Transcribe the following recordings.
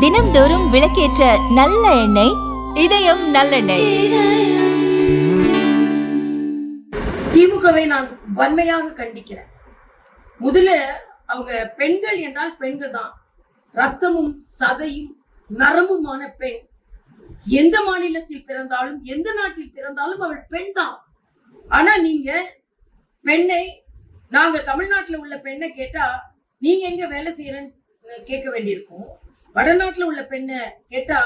தினம்தோறும் விளக்கேற்ற நல்ல எண்ணெய் இதயம் நல்லெண்ணெய். திமுகவை நான் வன்மையாக கண்டிக்கிறேன். முதல்ல அவங்க பெண்கள் என்றால் பெண்கள் தான், ரத்தமும் சதையும் நரம்புமான பெண். எந்த மாநிலத்தில் பிறந்தாலும் எந்த நாட்டில் பிறந்தாலும் அவள் பெண் தான். ஆனா நீங்க பெண்ணை, நாங்க தமிழ்நாட்டுல உள்ள பெண்ணை கேட்டா நீங்க எங்க வேலை செய்யறன்னு கேட்க வேண்டியிருக்கும். வடநாட்டுல உள்ள பெண்ணை கேட்டா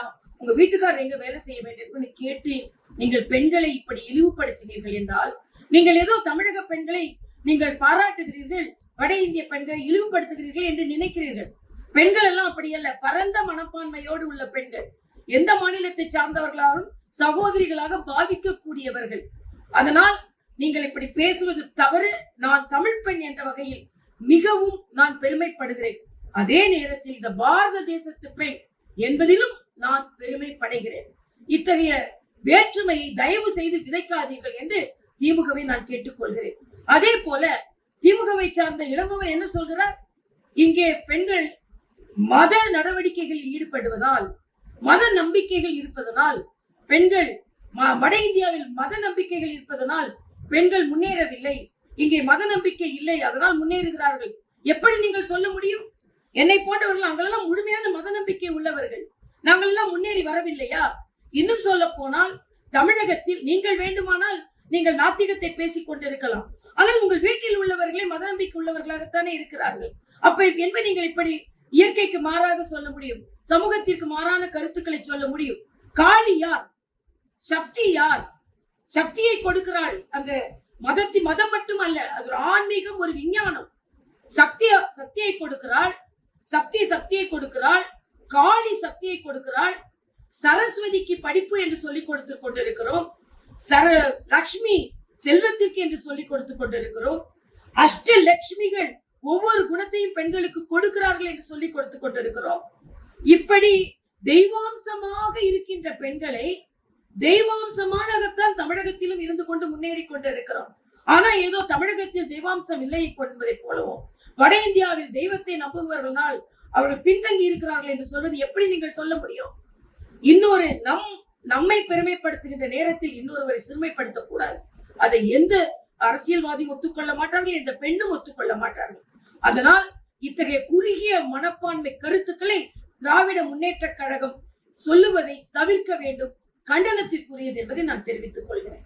உங்க வீட்டுக்காரர் எங்க வேலை செய்ய வேண்டியிருக்கும்னு கேட்டு நீங்கள் பெண்களை இப்படி இழிவுபடுத்தினீர்கள் என்றால், நீங்கள் ஏதோ தமிழக பெண்களை நீங்கள் பாராட்டுகிறீர்கள், வட இந்திய பெண்களை இழிவுபடுத்துகிறீர்கள் என்று நினைக்கிறீர்கள். பெண்கள் எல்லாம் அப்படி அல்ல, பரந்த மனப்பான்மையோடு உள்ள பெண்கள், எந்த மாநிலத்தை சார்ந்தவர்களாலும் சகோதரிகளாக பாவிக்கக்கூடியவர்கள். அதனால் நீங்கள் இப்படி பேசுவது தவறு. நான் தமிழ் பெண் என்ற வகையில் மிகவும் நான் பெருமைப்படுகிறேன். அதே நேரத்தில் இந்த பாரத தேசத்து பெண் என்பதிலும் நான் பெருமைப்படுகிறேன். இத்தகைய வேற்றுமையை தயவு செய்து விதைக்காதீர்கள் என்று திமுகவை நான் கேட்டுக்கொள்கிறேன். அதே போல திமுகவை சார்ந்த இளங்கோவன் என்ன சொல்கிறார்? இங்கே பெண்கள் மத நடவடிக்கைகளில் ஈடுபடுவதால், மத நம்பிக்கைகள் இருப்பதனால், பெண்கள் வட இந்தியாவில் மத நம்பிக்கைகள் இருப்பதனால் பெண்கள் முன்னேறவில்லை, இங்கே மத நம்பிக்கை இல்லை, அதனால் முன்னேறுகிறார்கள். எப்படி நீங்கள் சொல்ல முடியும்? என்னை போன்றவர்கள் அங்கெல்லாம் முழுமையான மத நம்பிக்கை உள்ளவர்கள், நாங்கள் எல்லாம் முன்னேறி வரவில்லையா? இன்னும் சொல்ல போனால் தமிழகத்தில் நீங்கள் வேண்டுமானால் நீங்கள் நாத்திகத்தை பேசிக் கொண்டிருக்கலாம், ஆனால் உங்கள் வீட்டில் உள்ளவர்களே மத நம்பிக்கை உள்ளவர்களாகத்தானே இருக்கிறார்கள். அப்ப என்பதை நீங்கள் இப்படி இயற்கைக்கு மாறாக சொல்ல முடியும், சமூகத்திற்கு மாறான கருத்துக்களை சொல்ல முடியும். காளி யார்? சக்தி யார்? சக்தியை கொடுக்கிறாள். அந்த மதம் மட்டுமல்ல, அது ஒரு ஆன்மீகம், ஒரு விஞ்ஞானம். சக்தியை கொடுக்கிறாள், சக்தியை கொடுக்கிறாள், காளி சக்தியை கொடுக்கிறாள். சரஸ்வதிக்கு படிப்பு என்று சொல்லிக் கொடுத்து கொண்டிருக்கிறோம், லட்சுமி செல்வத்திற்கு என்று சொல்லிக் கொடுத்து கொண்டிருக்கிறோம். அஷ்டலட்சுமிகள் ஒவ்வொரு குணத்தையும் பெண்களுக்கு கொடுக்கிறார்கள் என்று சொல்லிக் கொடுத்து கொண்டிருக்கிறோம். இப்படி தெய்வாம்சமாக இருக்கின்ற பெண்களை தெய்வாம்சமானதான் தமிழகத்திலும் இருந்து கொண்டு முன்னேறி கொண்டிருக்கிறோம். ஆனா ஏதோ தமிழகத்தில் தெய்வாம்சம் இல்லை என்பதை போலவும், வட இந்தியாவில் தெய்வத்தை நம்புபவர்களால் அவர்கள் பின்தங்கி இருக்கிறார்கள் என்று சொல்வது எப்படி நீங்கள் சொல்ல முடியும்? இன்னொரு நம்மை பெருமைப்படுத்துகின்ற நேரத்தில் இன்னொருவரை சிறுமைப்படுத்தக் கூடாது. அதை எந்த அரசியல்வாதியும் ஒத்துக்கொள்ள மாட்டார்கள், எந்த பெண்ணும் ஒத்துக்கொள்ள மாட்டார்கள். அதனால் இத்தகைய குறுகிய மனப்பான்மை கருத்துக்களை திராவிட முன்னேற்ற கழகம் சொல்லுவதை தவிர்க்க வேண்டும், கண்டனத்திற்குரியது என்பதை நான் தெரிவித்துக் கொள்கிறேன்.